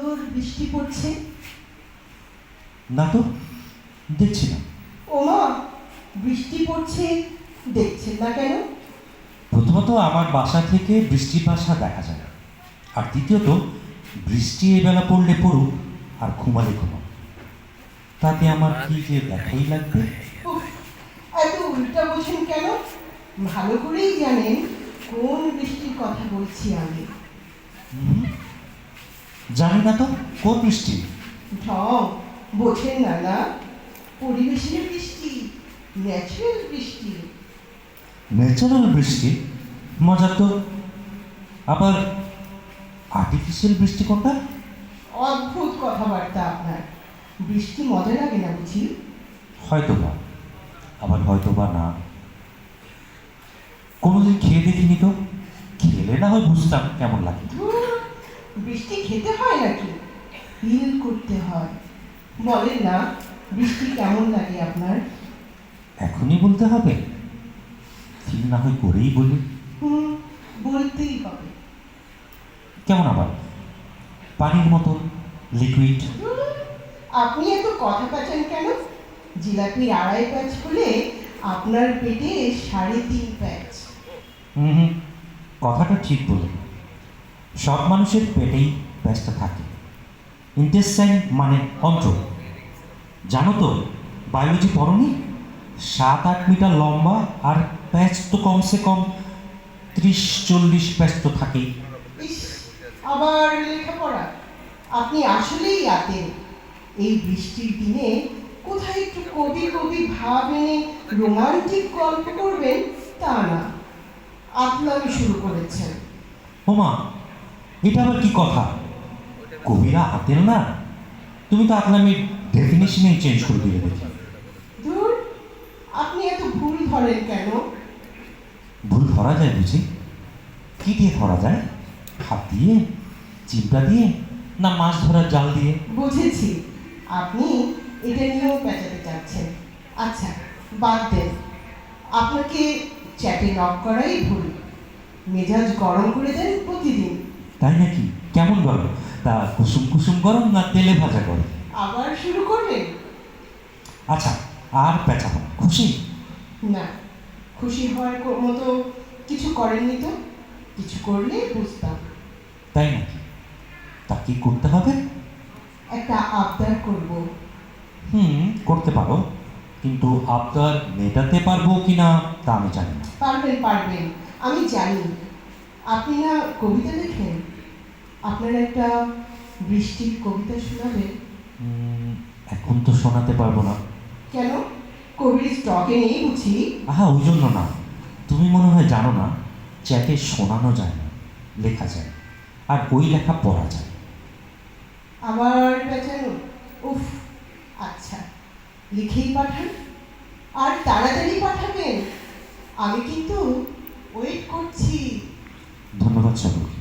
সুন্দর বৃষ্টি পড়ছে। না তো, দেখছি না। ওমা, বৃষ্টি পড়ছে দেখছেন না কেন? প্রথমত আমার বাসা থেকে বৃষ্টির বাসা দেখা যায় না, আর দ্বিতীয়ত বৃষ্টি এবেলা পড়লে পড়ুক আর ঘুমালে ঘুমাক, তাতে আমার কি যে দেখাই লাগবে। উফ, এত উল্টা বোঝেন কেন? ভালো করেই জানেন কোন বৃষ্টির কথা বলছি আমি। হুম, জানি না তো কোন বৃষ্টি। ঢং, বোঝেন না না? পরিবেশের বৃষ্টি, ন্যাচারাল বৃষ্টি। ন্যাচারাল বৃষ্টি? মজা তো। আবার আর্টিফিশিয়াল বৃষ্টি কোনটা? অদ্ভুত কথাবার্তা আপনার। বৃষ্টি মজা লাগে না বুঝি? হয়তো বা, আবার হয়তো বা না। কোনোদিন খেয়ে দেখিনি তো, খেলে না হয় বুঝতাম কেমন লাগে। ধুর, বৃষ্টি খেতে হয় নাকি? ফিল করতে হয়। বলেন না, বৃষ্টি কেমন লাগে আপনার? এখনই বলতে হবে? ফিল না হয় করেই বলি। হুম, বলতেই হবে। কেমন আবার? পানির মতন, লিকুইড। ধুর, আপনি এত কথা কাচান কেন? জিলাপি 2.5 প্যাচ হলে আপনার পেটে 3.5 প্যাচ। হুম হুম, কথাটা ঠিক বলে। সব মানুষের পেটেই প্যাচটা থাকে। ইন্টেস্টাইন মানে অন্ত্র। জানো তো, বায়োলজি পড়নি? 7-8 মিটার লম্বা, আর প্যাচ তো কমসে কম 30-40 প্যাচ তো থাকেই। ইস, আবার লেখাপড়া। আপনি আসলেই আতেন। এই বৃষ্টির দিনে কোথায় একটু কবি কবি ভাব এনে রোমান্টিক গল্প করবেন তা না, আপনারই শুরু করেছেন। ওমা, এটা আবার কি কথা? কবিরা হাতের না? তুমি তো আকলামির ডেফিনেশনেই চেঞ্জ করে দিলে দেখি। ধুর, আপনি এত ভুল ধরেন কেন? ভুল ধরা যায় বুঝি? কি দিয়ে ধরা যায়? হাত দিয়ে, চিমটা দিয়ে, না মাছ ধরার জাল দিয়ে? বুঝেছি, আপনি এটা নিয়েও পেঁচাতে চাচ্ছেন। আচ্ছা, বাদ দেন। আপনাকে চ্যাটে নক করাই ভুল। মেজাজ গরম করে দেন প্রতিদিন। তাই নাকি? কেমন গরম? তা কুসুম কুসুম গরম না তেলে ভাজা গরম? আবার শুরু করবেন? আচ্ছা, আর পেঁচাবো না, খুশি? না, খুশি হওয়ার মতো কিছু করেননি তো। কিছু করলে বুঝতাম। তাই নাকি? তা কি করতে হবে? একটা আবদার করব। করতে পারো, কিন্তু আবদার মেটাতে পারবো কিনা তা আমি জানি না। পারবেন পারবেন, আমি জানি। আপনি না কবিতা লেখেন? আপনার একটা বৃষ্টির কবিতা শোনাবেন? এখন তো শোনাতে পারবো না। কেন? কবির স্টকে নেই বুঝি? আহা, ওই জন্য না। তুমি মনে হয় জানো না, চ্যাটে শোনানো যায় না, লেখা যায়। আর ওই লেখা পড়া যায়। আবার বেচানো? উফ, আচ্ছা, লিখেই পাঠান। আর তাড়াতাড়ি পাঠাবেন। আমি কিন্তু ওয়েট করছি। ধন্যবাদ সকলকে।